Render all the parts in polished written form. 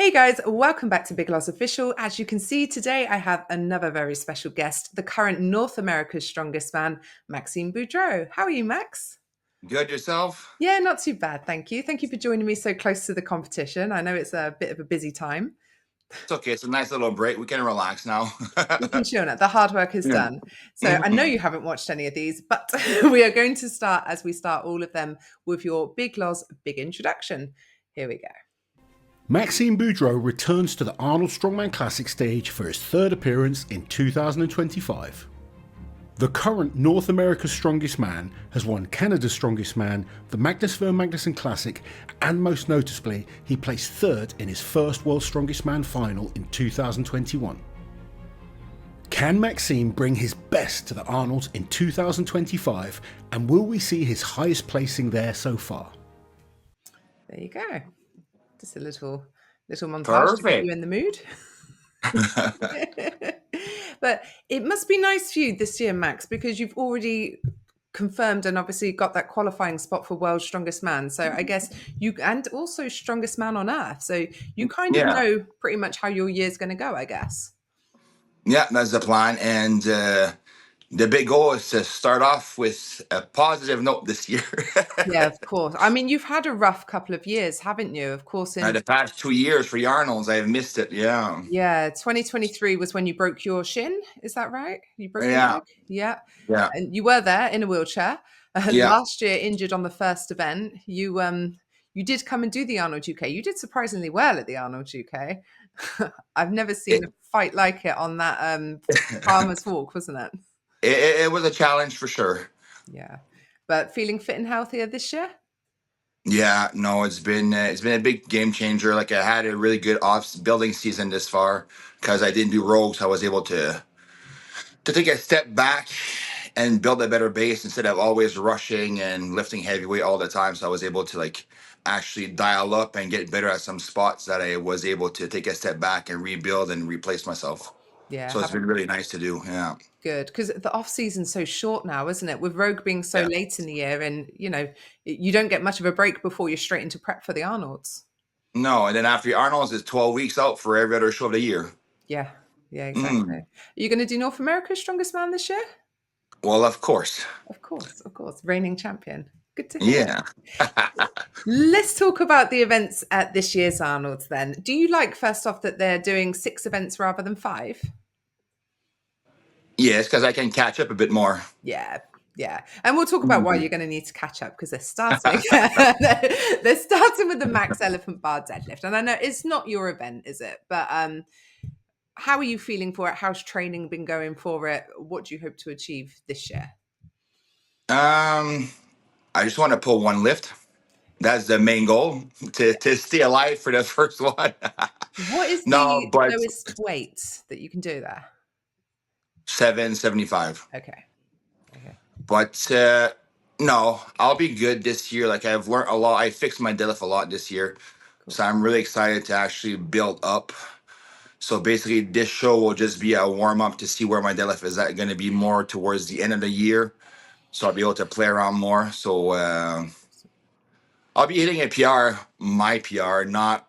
Hey guys, welcome back to Big Loss Official. As you can see today, I have another very special guest, the current North America's strongest man, Maxime Boudreault. How are you, Max? Good yourself? Yeah, not too bad, thank you. Thank you for joining me so close to the competition. I know it's a bit of a busy time. It's okay. It's a nice little break. We can relax now. We can chill now. The hard work is Yeah. done. So I know Mhm. you haven't watched any of these, but we are going to start as we start all of them with your Big Loss big introduction. Here we go. Maxime Boudreault returns to the Arnold Strongman Classic stage for his third appearance in 2025. The current North America's Strongest Man has won Canada's Strongest Man, the Magnus Ver Magnuson Classic, and most noticeably, he placed third in his first World's Strongest Man final in 2021. Can Maxime bring his best to the Arnolds in 2025, and will we see his highest placing there so far? There you go. Just a little montage to get Perfect. you in the mood. But it must be nice for you this year, Max, because you've already confirmed and obviously got that qualifying spot for World's Strongest Man. So I guess you, and also Strongest Man on Earth. So you kind of Yeah. know pretty much how your year's going to go, I guess. Yeah, that's the plan. And the big goal is to start off with a positive note this year. Yeah, of course. I mean, you've had a rough couple of years, haven't you? Of course, in The past 2 years for Yarnolds, I've missed it. Yeah. 2023 was when you broke your shin. Is that right? You broke your Yeah. leg? Yeah. Yeah. And you were there in a wheelchair. Yeah. Last year, injured on the first event. You did come and do the Arnold UK. You did surprisingly well at the Arnold UK. I've never seen It, a fight like it on that Farmer's Walk, wasn't it? it was a challenge for sure. Yeah. But feeling fit and healthier this year? Yeah, no, it's been a big game changer. Like I had a really good off building season this far because I didn't do rogues. I was able to take a step back and build a better base instead of always rushing and lifting heavy weight all the time. So I was able to like actually dial up and get better at some spots that I was able to take a step back and rebuild and replace myself. Yeah, So it's been really nice to do. Yeah. good, because the off season's so short now, isn't it? With Rogue being so Yeah. late in the year, and you don't get much of a break before you're straight into prep for the Arnolds. No, and then after Arnold's is 12 weeks out for every other show of the year. Yeah, yeah, exactly. Mm. Are you going to do North America's Strongest Man this year? Well, of course. Of course, reigning champion. Good to hear. Yeah. Let's talk about the events at this year's Arnolds then. Do you like, first off, that they're doing 6 events rather than 5? Yes, because I can catch up a bit more. Yeah, yeah. And we'll talk about why Mhm. you're going to need to catch up because they're starting. They're starting with the max elephant bar deadlift. And I know it's not your event, is it? But how are you feeling for it? How's training been going for it? What do you hope to achieve this year? I just want to pull one lift. That's the main goal to stay alive for the first one. What is No, the but lowest weight that you can do there? 775. Okay. Okay. But no, I'll be good this year. Like I've learned a lot. I fixed my deadlift a lot this year, Cool. so I'm really excited to actually build up. So basically, this show will just be a warm up to see where my deadlift is going to be more towards the end of the year. So I'll be able to play around more. So I'll be hitting a PR, my PR, not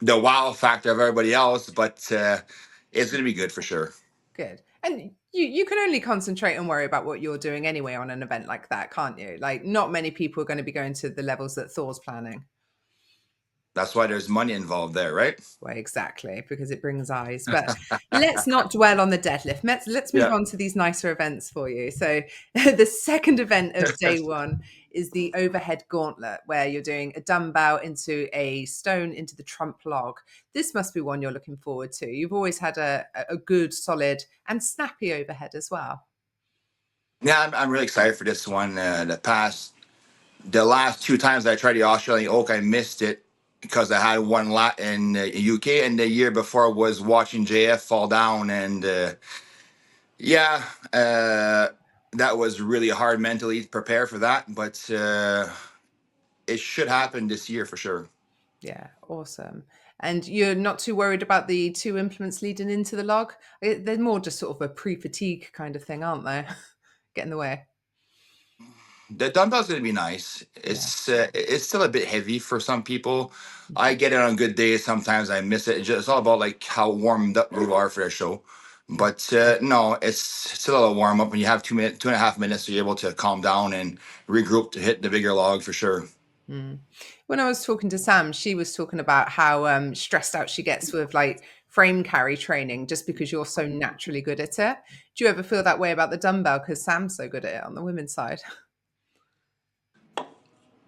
the wow factor of everybody else, but it's going to be good for sure. Good. And you can only concentrate and worry about what you're doing anyway on an event like that, can't you? Like, not many people are going to be going to the levels that Thor's planning. That's why there's money involved there, right? Well, exactly, because it brings eyes. But let's not dwell on the deadlift. Let's move Yeah. on to these nicer events for you. So the second event of day one is the overhead gauntlet, where you're doing a dumbbell into a stone into the trump log. This must be one you're looking forward to. You've always had a good, solid, and snappy overhead as well. Yeah, I'm really excited for this one. The last two times I tried the Australian Oak, I missed it because I had one lot in the UK, and the year before was watching JF fall down, and yeah, that was really hard mentally to prepare for that, but it should happen this year for sure. Yeah, awesome. And you're not too worried about the two implements leading into the log? They're more just sort of a pre-fatigue kind of thing, aren't they? Get in the way. The dumbbell's gonna be nice. It's still a bit heavy for some people. I get it on good days. Sometimes I miss it. It's all about like how warmed up you are for a show. But no, it's still a warm up. When you have 2 minutes, 2.5 minutes, so you're able to calm down and regroup to hit the bigger log for sure. Mm. When I was talking to Sam, she was talking about how stressed out she gets with like frame carry training just because you're so naturally good at it. Do you ever feel that way about the dumbbell because Sam's so good at it on the women's side?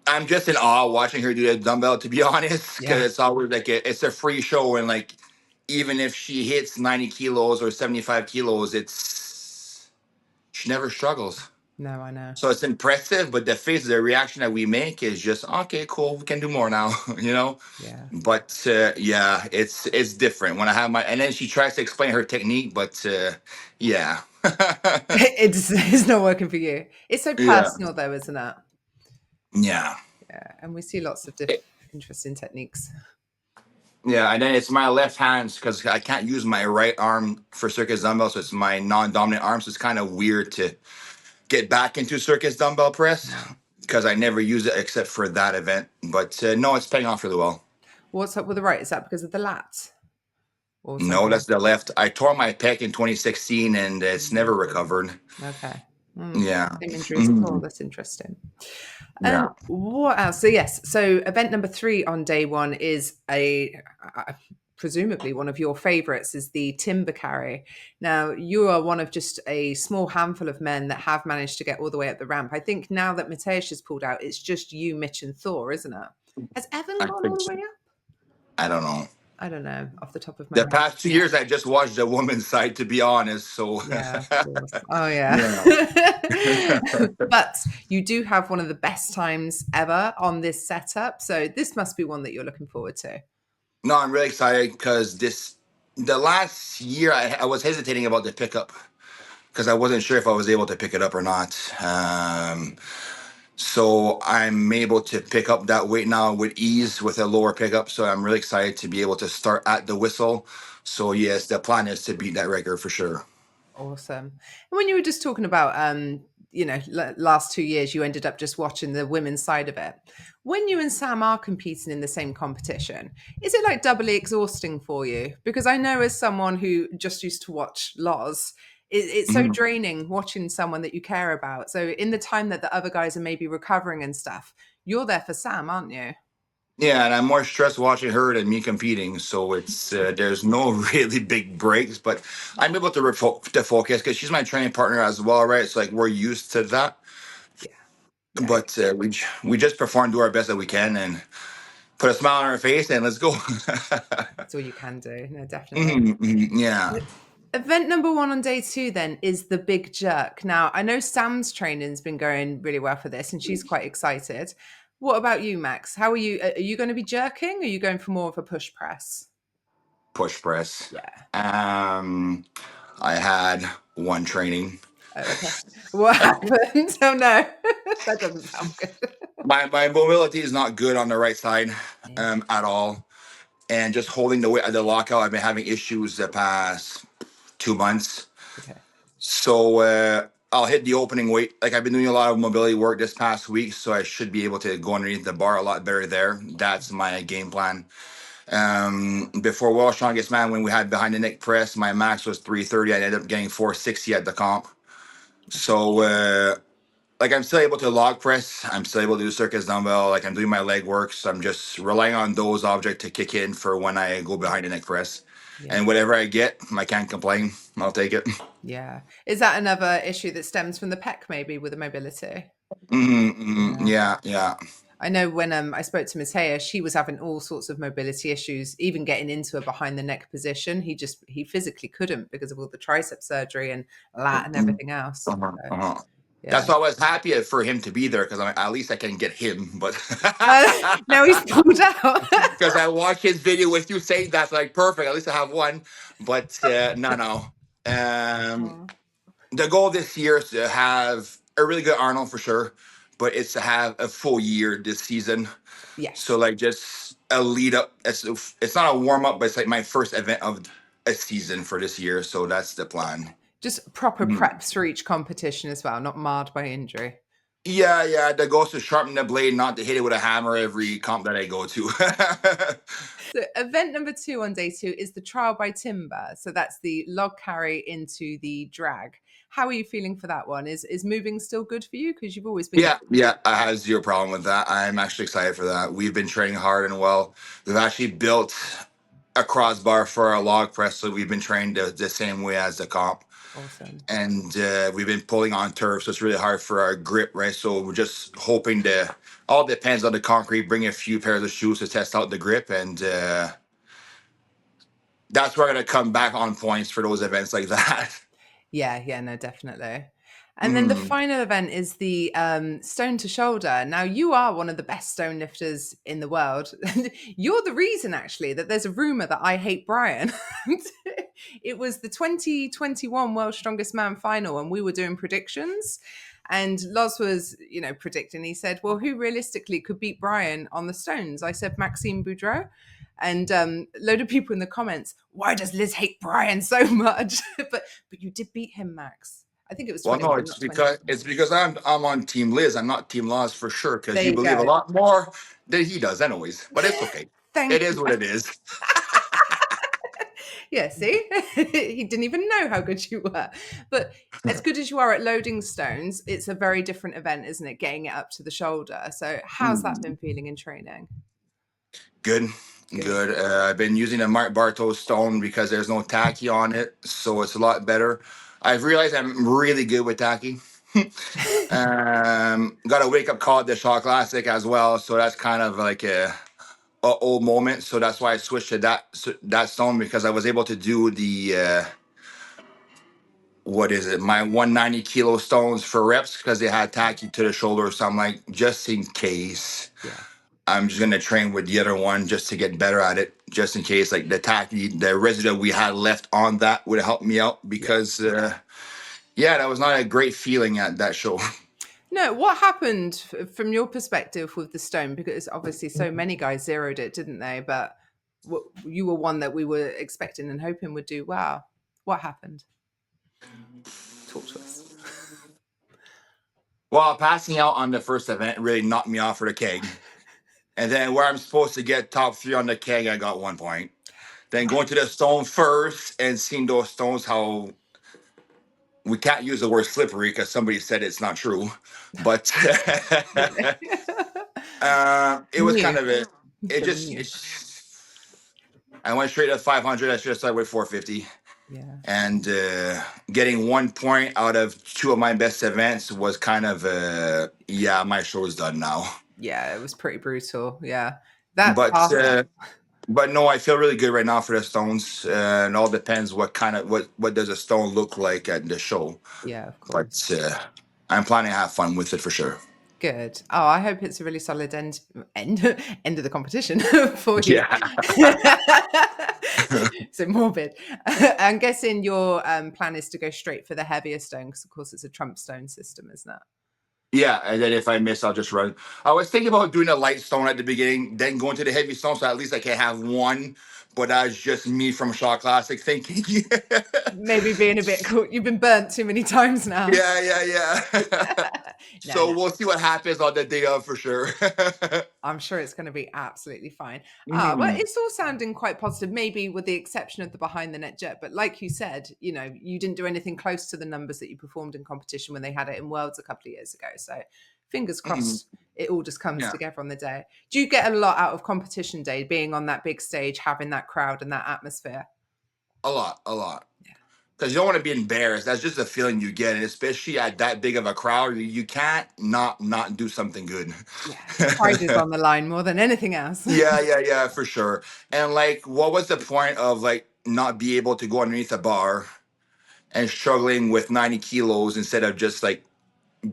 I'm just in awe watching her do the dumbbell, to be honest, because Yeah. it's always like it's a free show, and like even if she hits 90 kilos or 75 kilos, she never struggles. No, I know. So it's impressive, but the reaction that we make is just okay, cool. We can do more now, you know. Yeah. But yeah, it's different when I have and then she tries to explain her technique, but yeah, It's not working for you. It's so yeah, personal though, isn't it? yeah. Yeah. And we see lots of interesting techniques. Yeah, and then it's my left hand because I can't use my right arm for circus dumbbell, so it's my non-dominant arm. So it's kind of weird to get back into circus dumbbell press because I never use it except for that event. But no, it's paying off really well. What's up with the right? Is that because of the lats or No, something that's else? the left. I tore my pec in 2016 and it's never recovered. Okay. Yeah. Same injury as Paul. Mhm. That's interesting. Yeah. What else? So yes, so event number 3 on day 1 is presumably one of your favorites is the timber carry. Now you are one of just a small handful of men that have managed to get all the way up the ramp. I think now that Mateusz has pulled out, it's just you, Mitch, and Thor, isn't it? Has Evan I gone all think the so. way up? I don't know. I don't know off the top of my The head. past 2 years, I just watched the woman's side, to be honest. So, Yeah, of course. Oh, yeah. yeah. But you do have one of the best times ever on this setup. So this must be one that you're looking forward to. No, I'm really excited because the last year, I was hesitating about the pickup because I wasn't sure if I was able to pick it up or not. So I'm able to pick up that weight now with ease with a lower pickup. So I'm really excited to be able to start at the whistle. So yes, the plan is to beat that record for sure. Awesome. And when you were just talking about, last 2 years, you ended up just watching the women's side of it. When you and Sam are competing in the same competition, is it like doubly exhausting for you? Because I know as someone who just used to watch Loz, it's so Mhm. draining watching someone that you care about. So in the time that the other guys are maybe recovering and stuff, you're there for Sam, aren't you? Yeah, and I'm more stressed watching her than me competing. So it's there's no really big breaks, but I'm able to to focus because she's my training partner as well, right? It's like we're used to that. Yeah. Yeah. But we just perform, do our best that we can, and put a smile on our face, and let's go. That's all you can do. No, definitely. Mhm, mhm, yeah. Event number 1 on day 2 then is the big jerk. Now, I know Sam's training's been going really well for this and she's quite excited. What about you, Max? How are you? Are you going to be jerking or are you going for more of a push press? Push press. Yeah. I had one training. Oh, okay. What happened? Oh, no. That doesn't sound good. My mobility is not good on the right side at all. And just holding the weight at the lockout, I've been having issues the past 2 months. Okay. So I'll hit the opening weight. Like I've been doing a lot of mobility work this past week, so I should be able to go underneath the bar a lot better there. That's my game plan. Before World Strongest Man, when we had behind the neck press, my max was 330. I ended up getting 460 at the comp. So like I'm still able to log press. I'm still able to do circus dumbbell. Like I'm doing my leg work. So I'm just relying on those objects to kick in for when I go behind the neck press. Yeah. And whatever I get, I can't complain. I'll take it. Yeah. Is that another issue that stems from the pec maybe with the mobility? Yeah, yeah. I know when I spoke to Matea, she was having all sorts of mobility issues, even getting into a behind the neck position. He physically couldn't because of all the tricep surgery and lat and everything else. So, yeah. That's why I was happy for him to be there because at least I can get him. But now he's pulled out. because I watched his video with you saying that's like perfect. At least I have one. But no. The goal this year is to have a really good Arnold for sure, but it's to have a full year this season. Yes. So like just a lead up. It's not a warm up, but it's like my first event of a season for this year. So that's the plan. Just proper preps for each competition as well, not marred by injury. Yeah. The goal is to sharpen the blade, not to hit it with a hammer every comp that I go to. So event number 2 on day 2 is the trial by timber. So that's the log carry into the drag. How are you feeling for that one? Is moving still good for you? Because you've always been Yeah. I have zero problem with that. I'm actually excited for that. We've been training hard and well. We've actually built a crossbar for our log press, so we've been trained the same way as the comp. awesome. And we've been pulling on turf, so it's really hard for our grip, right? So we're just hoping to, all depends on the concrete, bring a few pairs of shoes to test out the grip, and that's where I'm going to come back on points for those events like that. Yeah, no, definitely. And then the Mm. final event is the stone to shoulder. Now, you are one of the best stone lifters in the world. You're the reason, actually, that there's a rumor that I hate Brian. It was the 2021 World's Strongest Man final, and we were doing predictions. And Loz was, predicting. He said, well, who realistically could beat Brian on the stones? I said, Maxime Boudreault. And a load of people in the comments, why does Liz hate Brian so much? but you did beat him, Max. I think it was Well, no, 21, it's not 20. because I'm on Team Liz. I'm not Team Laws for sure, because There you you believe a go. lot more than he does, anyways. But it's okay. It Thank is you. what it is. Yeah, see? He didn't even know how good you were. But as good as you are at loading stones, it's a very different event, isn't it? Getting it up to the shoulder. So how's that been feeling in training? Good, Good. good. I've been using a Mark Bartos stone because there's no tacky on it, so it's a lot better. I've realized I'm really good with tacky. Got a wake up call at the Shaw Classic as well, so that's kind of like a old moment. So that's why I switched to that stone, because I was able to do the what is it, my 190 kilo stones for reps because they had tacky to the shoulder. So I'm like, just in case. Yeah. I'm just gonna train with the other one just to get better at it, just in case like the tacky, the residue we had left on that would help me out, Yeah. because yeah, that was not a great feeling at that show. No, what happened from your perspective with the stone? Because obviously so many guys zeroed it, didn't they? But you were one that we were expecting and hoping would do well. What happened? Talk to us. Well, passing out on the first event really knocked me off for the keg. And then where I'm supposed to get top 3 on the keg, I got 1 point. Then going to the stone first and seeing those stones, how we can't use the word slippery because somebody said it's not true, but it was kind New. of it. It They were just, new. I went straight at 500. I should have started with 450. Yeah. And getting 1 point out of 2 of my best events was kind of, yeah, my show is done now. Yeah, it was pretty brutal. Yeah. That But pass out. but no, I feel really good right now for the stones. And all depends what kind of what does a stone look like at the show. Yeah, of course. But I'm planning to have fun with it for sure. Good. Oh, I hope it's a really solid end end of the competition for you. Yeah. So morbid. I'm guessing your plan is to go straight for the heavier stone because, of course, it's a trump stone system, isn't it? Yeah, and then if I miss, I'll just run. I was thinking about doing a light stone at the beginning, then going to the heavy stone, so at least I can have one. But that's just me from Shaw Classic thinking. Maybe being a bit cool. You've been burnt too many times now. Yeah. So No. we'll see what happens on the day of for sure. I'm sure it's going to be absolutely fine. Well, Mhm. it's all sounding quite positive, maybe with the exception of the behind the net jet. But like you said, you didn't do anything close to the numbers that you performed in competition when they had it in Worlds a couple of years ago. So fingers Mhm. crossed it all just comes Yeah, together on the day. Do you get a lot out of competition day, being on that big stage, having that crowd and that atmosphere? a lot. Yeah. Because you don't want to be embarrassed. That's just a feeling you get, and especially at that big of a crowd, you can't not do something good. Yeah. Pride is on the line more than anything else. Yeah, for sure. And like, what was the point of like not be able to go underneath a bar and struggling with 90 kilos instead of just like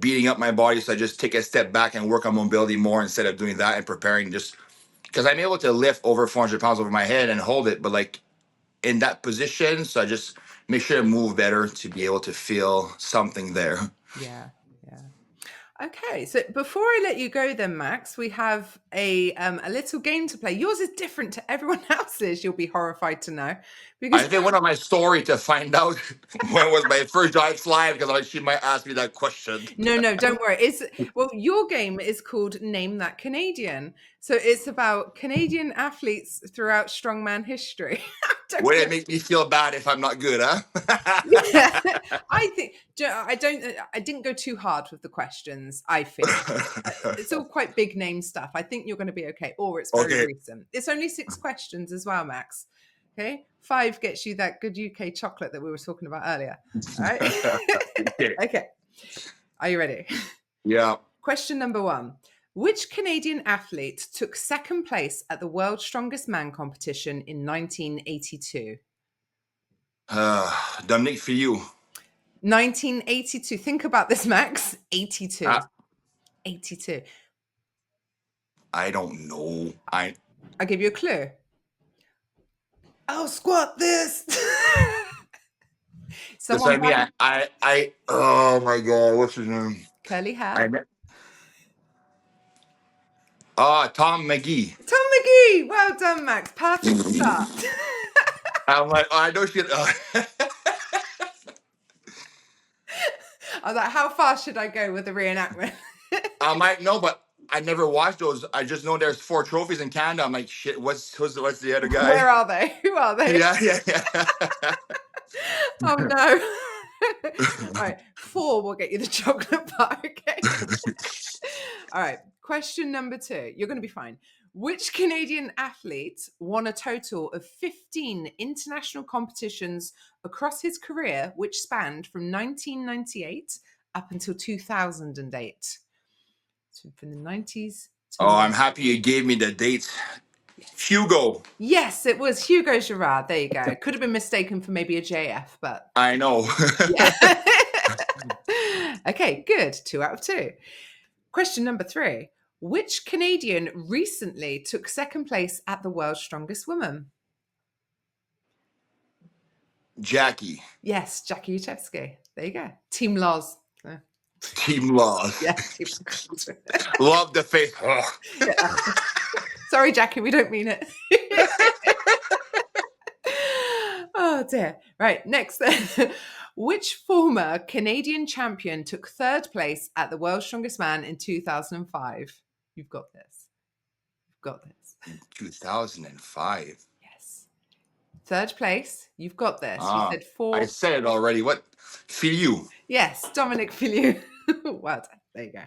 beating up my body? So I just take a step back and work on mobility more instead of doing that and preparing, just because I'm able to lift over 400 pounds over my head and hold it, but like in that position. So I just make sure to move better to be able to feel something there. Yeah. Okay, so before I let you go then, Max, we have a little game to play. Yours is different to everyone else's, you'll be horrified to know. Because I did one on my story to find out when was my first giant slide because she might ask me that question. no, don't worry. Well, your game is called Name That Canadian. So it's about Canadian athletes throughout strongman history. Don't Would it worry. make me feel bad if I'm not good, huh? Yeah, I think I didn't go too hard with the questions. I think it's all quite big name stuff. I think you're going to be okay, or it's very Okay. recent. It's only 6 questions as well, Max. Okay, 5 gets you that good UK chocolate that we were talking about earlier. All right. Okay. Okay, are you ready? Yeah. Question number 1. Which Canadian athlete took second place at the World's Strongest Man competition in 1982? Dominic, for you. 1982. Think about this, Max. 82. 82. I don't know. I'll give you a clue. I'll squat this. That's what I Someone mean. Oh my God, what's his name? curly hair. Tom McGee. Tom McGee. Well done, Max. Perfect start. I'm like, I know she. I was like, how fast should I go with the reenactment? I might know, but I never watched those. I just know there's 4 trophies in Canada. I'm like, shit. What's the other guy? Where are they? Who are they? Yeah. Oh no. All right, 4 will get you the chocolate bar. Okay. All right. Question number 2. You're going to be fine. Which Canadian athlete won a total of 15 international competitions across his career, which spanned from 1998 up until 2008? So from the 90s to I'm happy you gave me the dates. Hugo. Yes, it was Hugo Girard. There you go. Could have been mistaken for maybe a JF, but I know. yeah. Okay, good. 2 out of 2. Question number 3. Which Canadian recently took second place at the World's Strongest Woman? Jackie. Yes, Jackie Uchevsky. There you go. Team Loz. Team Laws. Yeah, Team Loz. Love the face. Yeah. Sorry, Jackie, we don't mean it. Oh dear. Right, next then. Which former Canadian champion took 3rd place at the World's Strongest Man in 2005? You've got this. You've got this. 2005. Yes. 3rd place. You've got this. You said 4. I said it already. What? Filiu. Yes, Dominic Filiu. Well done. There you go.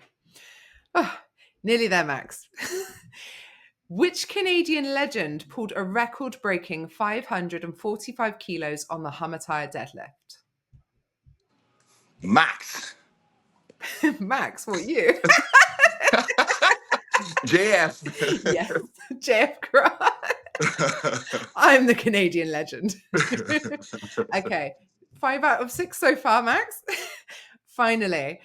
Oh, nearly there, Max. Which Canadian legend pulled a record-breaking 545 kilos on the Hummer tire deadlift? Max. Max, what you? JF. Yes, JF Grant. I'm the Canadian legend. Okay, 5 out of 6 so far, Max. Finally,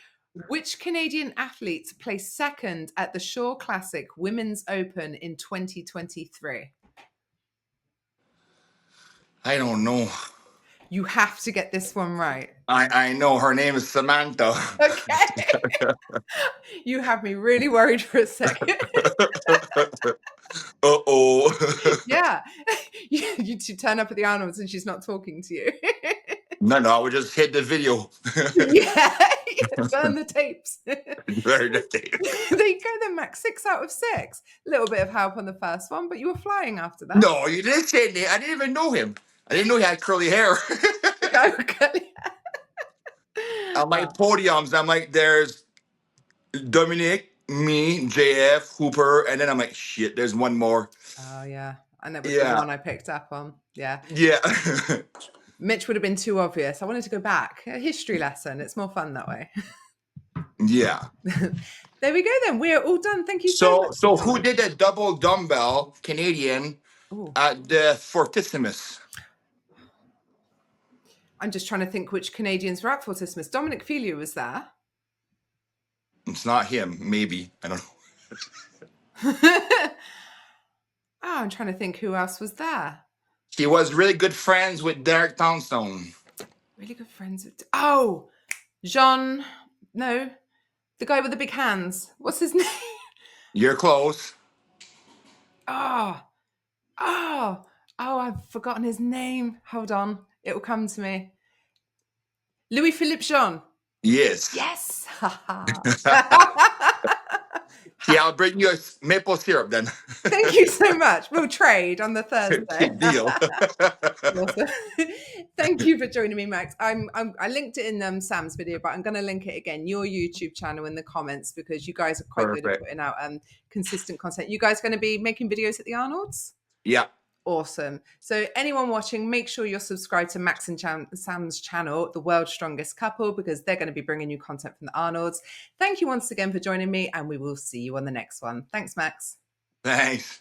which Canadian athletes placed second at the Shore Classic Women's Open in 2023? I don't know. You have to get this one right. I know her name is Samantha. Okay. You have me really worried for a second. Uh-oh. Yeah. You two turn up at the Arnolds and she's not talking to you. No, I would just hit the video. Yeah. Burn the tapes. Burn the tape. There you go then, Max. 6 out of 6. A little bit of help on the first one, but you were flying after that. No, you didn't say that. I didn't even know him. I didn't know he had curly hair. On my podiums, I'm like, there's Dominic, me, JF, Hooper, and then I'm like, shit, there's one more. Oh, yeah. And that was the one I picked up on. Yeah. Yeah. Mitch would have been too obvious. I wanted to go back. A history lesson. It's more fun that way. Yeah. There we go then. We're all done. Thank you so much. So who did a double dumbbell Canadian at the Fortissimus? I'm just trying to think which Canadians were at Fortissimus. Dominic Filiu was there. It's not him. Maybe. I don't know. I'm trying to think who else was there. He was really good friends with Derek Townstone. Really good friends with... Oh! Jean... No. The guy with the big hands. What's his name? You're close. Oh, I've forgotten his name. Hold on. It will come to me. Louis-Philippe Jean. Yes. Yes. See, I'll bring you a maple syrup then. Thank you so much. We'll trade on the Thursday. Deal. Awesome. Thank you for joining me, Max. I linked it in Sam's video, but I'm going to link it again, your YouTube channel, in the comments, because you guys are quite good at Perfect. putting out consistent content. You guys going to be making videos at the Arnolds? Yeah. Awesome. So anyone watching, make sure you're subscribed to Max and Sam's channel, The World's Strongest Couple, because they're going to be bringing you content from the Arnolds. Thank you once again for joining me, and we will see you on the next one. Thanks, Max. Thanks.